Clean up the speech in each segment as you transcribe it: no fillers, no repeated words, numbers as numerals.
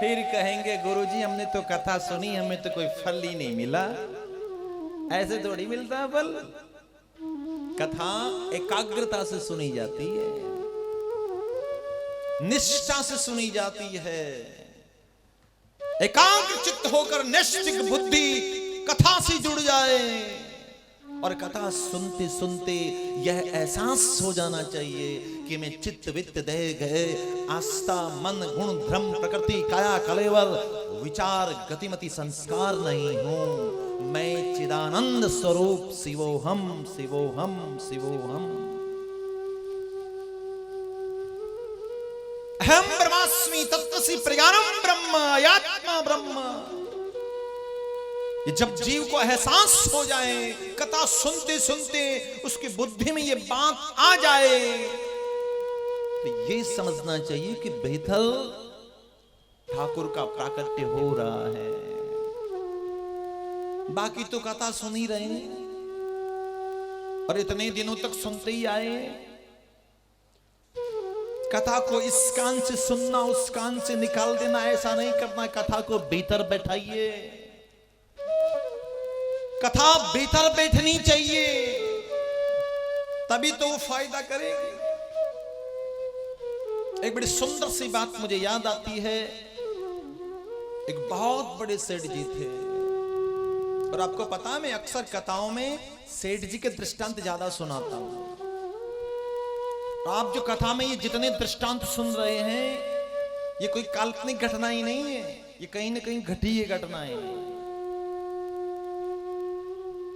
फिर कहेंगे गुरुजी हमने तो कथा सुनी, हमें तो कोई फल ही नहीं मिला। ऐसे थोड़ी मिलता है फल। कथा एकाग्रता से सुनी जाती है, निष्ठा से सुनी जाती है। एकाग्र चित्त होकर नैष्ठिक बुद्धि कथा से जुड़ जाए और कथा सुनते सुनते यह एहसास हो जाना चाहिए कि मैं चित्त वित्त देह गए आस्था मन गुण धर्म प्रकृति काया कलेवर विचार गतिमति संस्कार नहीं हूं। मैं चिदानंद स्वरूप शिवोहम शिवोहम शिवोहम। अहम ब्रह्मास्मि तत्त्वसि प्रज्ञानम ब्रह्म आत्मा ब्रह्म। जब जीव को एहसास हो जाए, कथा सुनते सुनते उसकी बुद्धि में ये बात आ जाए, तो ये समझना चाहिए कि बेहतर ठाकुर का प्राकट्य हो रहा है। बाकी तो कथा सुन ही रहे हैं और इतने दिनों तक सुनते ही आए। कथा को इस कान से सुनना उस कान से निकाल देना ऐसा नहीं करना। कथा को भीतर बैठाइए, कथा भीतर बैठनी चाहिए, तभी तो वो फायदा करेगी। एक बड़ी सुंदर सी बात मुझे याद आती है। एक बहुत बड़े सेठ जी थे और आपको पता है मैं अक्सर कथाओं में सेठ जी के दृष्टांत ज्यादा सुनाता हूं। आप जो कथा में ये जितने दृष्टांत सुन रहे हैं ये कोई काल्पनिक घटना ही नहीं है, ये कहीं ना कहीं घटी ये घटनाएं।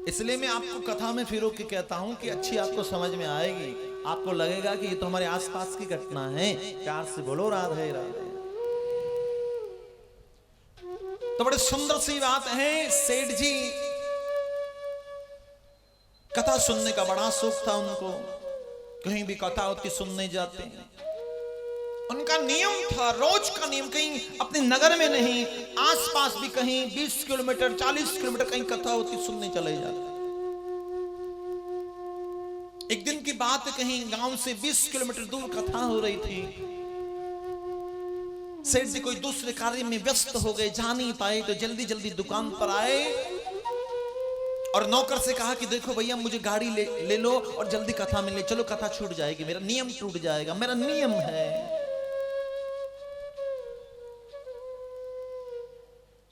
इसलिए मैं आपको कथा में फिरो के कहता हूं कि अच्छी आपको समझ में आएगी। आपको लगेगा कि ये तो हमारे आसपास की घटना है। प्यार से बोलो राधे राधे। तो बड़े सुंदर सी बात है। सेठ जी कथा सुनने का बड़ा शौक था उनको। कहीं भी कथा होती सुनने जाते हैं। उनका नियम था, रोज का नियम, कहीं अपने नगर में नहीं आसपास भी कहीं 20 किलोमीटर 40 किलोमीटर कहीं कथा होती सुनने चले जाते। एक दिन की बात है, कहीं गांव से 20 किलोमीटर दूर कथा हो रही थी। सेठ जी कोई दूसरे कार्य में व्यस्त हो गए, जा नहीं पाए, तो जल्दी जल्दी दुकान पर आए और नौकर से कहा कि देखो भैया मुझे गाड़ी ले लो और जल्दी कथा में ले चलो, कथा छूट जाएगी, मेरा नियम टूट जाएगा, मेरा नियम है।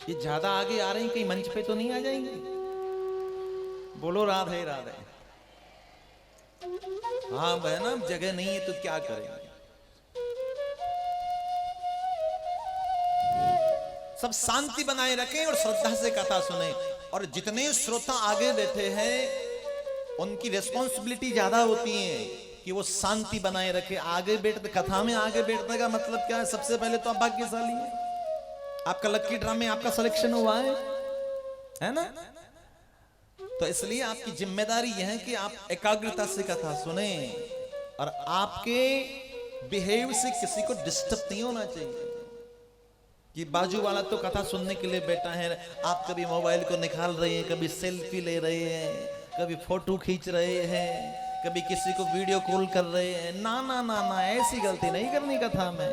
ये ज्यादा आगे आ रहे हैं, कहीं मंच पे तो नहीं आ जाएंगे? बोलो राधे राधे। हाँ बहना जगह नहीं है तो क्या करेंगे। सब शांति बनाए रखें और श्रद्धा से कथा सुने। और जितने श्रोता आगे बैठे हैं उनकी रिस्पॉन्सिबिलिटी ज्यादा होती है कि वो शांति बनाए रखे। आगे बैठते, कथा में आगे बैठने का मतलब क्या है? सबसे पहले तो आप भाग्यशाली हैं, आपका लक्की ड्रा में आपका सिलेक्शन हुआ है ना? तो इसलिए आपकी जिम्मेदारी यह है कि आप एकाग्रता से कथा सुने और आपके बिहेव से किसी को डिस्टर्ब नहीं होना चाहिए कि बाजू वाला तो कथा सुनने के लिए बैठा है, आप कभी मोबाइल को निकाल रहे हैं, कभी सेल्फी ले रहे हैं, कभी फोटो खींच रहे हैं, कभी किसी को वीडियो कॉल कर रहे हैं। ना ना ना ना, ऐसी गलती नहीं करनी कथा में।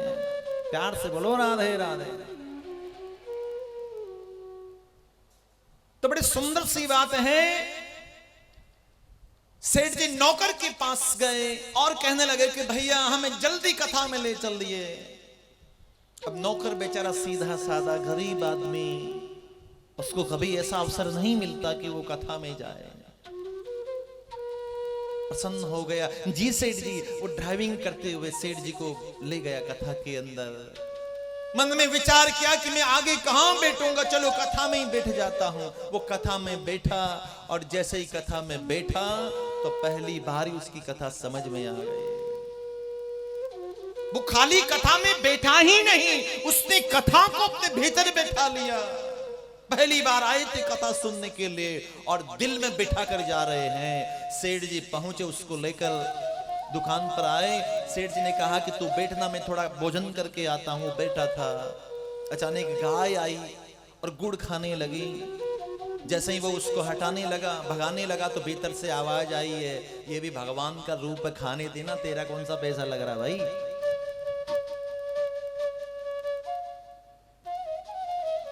प्यार से बोलो राधे राधे। तो बड़ी सुंदर सी बात है। सेठ जी नौकर के पास गए और कहने लगे कि भैया हमें जल्दी कथा में ले चलिए। अब नौकर बेचारा सीधा साधा गरीब आदमी, उसको कभी ऐसा अवसर नहीं मिलता कि वो कथा में जाए। प्रसन्न हो गया। जी सेठ जी, वो ड्राइविंग करते हुए सेठ जी को ले गया कथा के अंदर। मन में विचार किया कि मैं आगे कहां बैठूंगा, चलो कथा में ही बैठ जाता हूं। वो कथा में बैठा और जैसे ही कथा में बैठा तो पहली बार ही उसकी कथा समझ में आ गई। वो खाली कथा में बैठा ही नहीं, उसने कथा को अपने भीतर बैठा लिया। पहली बार आए थे कथा सुनने के लिए और दिल में बैठा कर जा रहे हैं। सेठ जी पहुंचे, उसको लेकर दुकान पर आए। सेठ जी ने कहा कि तू बैठना, मैं थोड़ा भोजन करके आता हूं। बैठा था, अचानक गाय आई और गुड़ खाने लगी। जैसे ही वो उसको हटाने लगा, भगाने लगा, तो भीतर से आवाज आई है, ये भी भगवान का रूप है, खाने देना, तेरा कौन सा पैसा लग रहा भाई।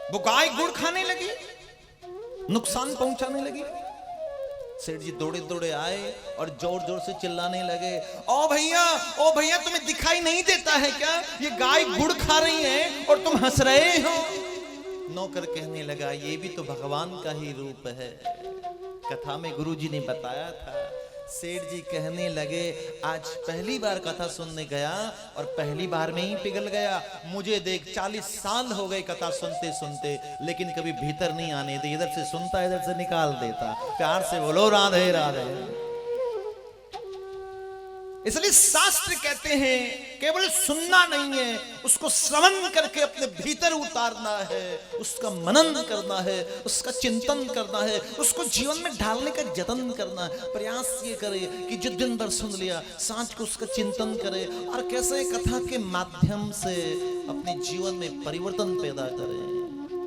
वो गाय गुड़ खाने लगी, नुकसान पहुंचाने लगी। सेठ जी दौड़े दौड़े आए और जोर जोर से चिल्लाने लगे, ओ भैया तुम्हें दिखाई नहीं देता है क्या, ये गाय गुड़ खा रही है और तुम हंस रहे हो। नौकर कहने लगा, ये भी तो भगवान का ही रूप है, कथा में गुरुजी ने बताया था। सेठ जी कहने लगे, आज पहली बार कथा सुनने गया और पहली बार में ही पिघल गया। मुझे देख 40 साल हो गए कथा सुनते सुनते, लेकिन कभी भीतर नहीं आने दे, इधर से सुनता इधर से निकाल देता। प्यार से बोलो राधे राधे। इसलिए शास्त्र कहते हैं केवल सुनना नहीं है, उसको श्रवण करके अपने भीतर उतारना है, उसका मनन करना है, उसका चिंतन करना है, उसको जीवन में ढालने का जतन करना है। प्रयास ये करे कि जो दिन भर सुन लिया सांझ को उसका चिंतन करे और कैसे कथा के माध्यम से अपने जीवन में परिवर्तन पैदा करे।